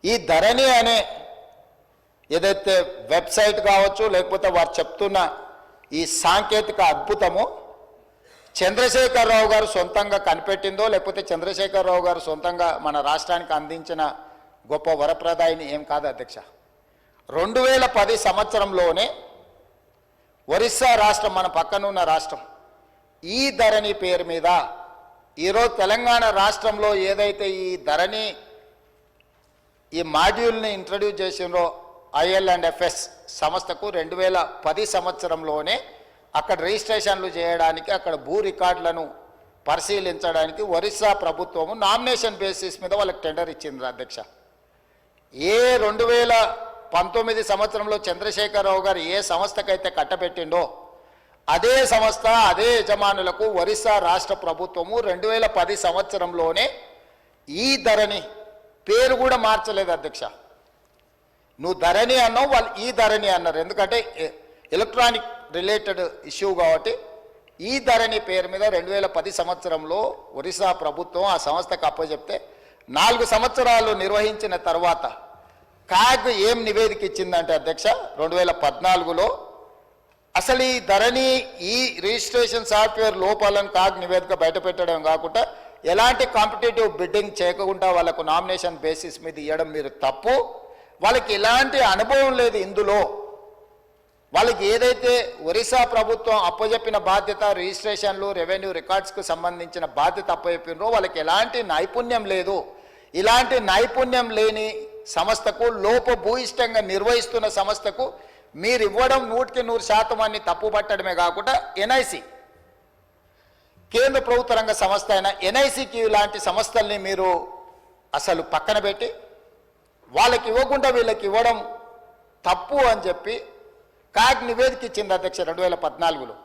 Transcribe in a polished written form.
ఈ ధరణి అనే ఏదైతే వెబ్సైట్ కావచ్చు లేకపోతే వారు చెప్తున్న ఈ సాంకేతిక అద్భుతము చంద్రశేఖరరావు గారు సొంతంగా కనిపెట్టిందో లేకపోతే చంద్రశేఖరరావు గారు సొంతంగా మన రాష్ట్రానికి అందించిన గొప్ప వరప్రదాయిని ఏం కాదు అధ్యక్ష. 2010 సంవత్సరంలోనే ఒరిస్సా రాష్ట్రం, మన పక్కనున్న రాష్ట్రం, ఈ ధరణి పేరు మీద ఈరోజు తెలంగాణ రాష్ట్రంలో ఏదైతే ఈ ధరణి ఈ మాడ్యూల్ని ఇంట్రడ్యూస్ చేసినో IL&FS సంస్థకు 2010 సంవత్సరంలోనే అక్కడ రిజిస్ట్రేషన్లు చేయడానికి, అక్కడ భూ రికార్డులను పరిశీలించడానికి ఒరిస్సా ప్రభుత్వము నామినేషన్ బేసిస్ మీద వాళ్ళకి టెండర్ ఇచ్చింది అధ్యక్ష. 2019 సంవత్సరంలో చంద్రశేఖరరావు గారు ఏ సంస్థకైతే కట్టబెట్టిండో అదే సంస్థ అదే యజమానులకు ఒరిస్సా రాష్ట్ర ప్రభుత్వము 2010 సంవత్సరంలోనే ఈ ధరణి పేరు కూడా మార్చలేదు అధ్యక్ష. నువ్వు ధరణి అన్నావు, వాళ్ళు ఈ ధరణి అన్నారు. ఎందుకంటే ఎలక్ట్రానిక్ రిలేటెడ్ ఇష్యూ కాబట్టి ఈ ధరణి పేరు మీద 2010 సంవత్సరంలో ఒరిస్సా ప్రభుత్వం ఆ సంస్థకు అప్పచెప్తే 4 సంవత్సరాలు నిర్వహించిన తర్వాత కాగ్ ఏం నివేదిక ఇచ్చిందంటే అధ్యక్ష 2014లో అసలు ఈ ధరణి ఈ రిజిస్ట్రేషన్ సాఫ్ట్వేర్ లోపాలను కాగ్ నివేదిక బయటపెట్టడం కాకుండా ఎలాంటి కాంపిటేటివ్ బిడ్డింగ్ చేయకుండా వాళ్ళకు నామినేషన్ బేసిస్ మీద ఇవ్వడం మీరు తప్పు. వాళ్ళకి ఎలాంటి అనుభవం లేదు ఇందులో. వాళ్ళకి ఏదైతే ఒరిస్సా ప్రభుత్వం అప్పచెప్పిన బాధ్యత రిజిస్ట్రేషన్లు రెవెన్యూ రికార్డ్స్కు సంబంధించిన బాధ్యత అప్పచెప్పినో వాళ్ళకి ఎలాంటి నైపుణ్యం లేదు. ఇలాంటి నైపుణ్యం లేని సంస్థకు, లోపభూయిష్టంగా నిర్వహిస్తున్న సంస్థకు మీరు ఇవ్వడం 100% అని తప్పుపట్టడమే కాకుండా NIC కేంద్ర ప్రభుత్వ రంగ సంస్థ అయిన NICకి ఇలాంటి సంస్థల్ని మీరు అసలు పక్కన పెట్టి వాళ్ళకి ఇవ్వకుండా వీళ్ళకి ఇవ్వడం తప్పు అని చెప్పి కాగ్ నివేదిక ఇచ్చింది అధ్యక్ష 2014లో.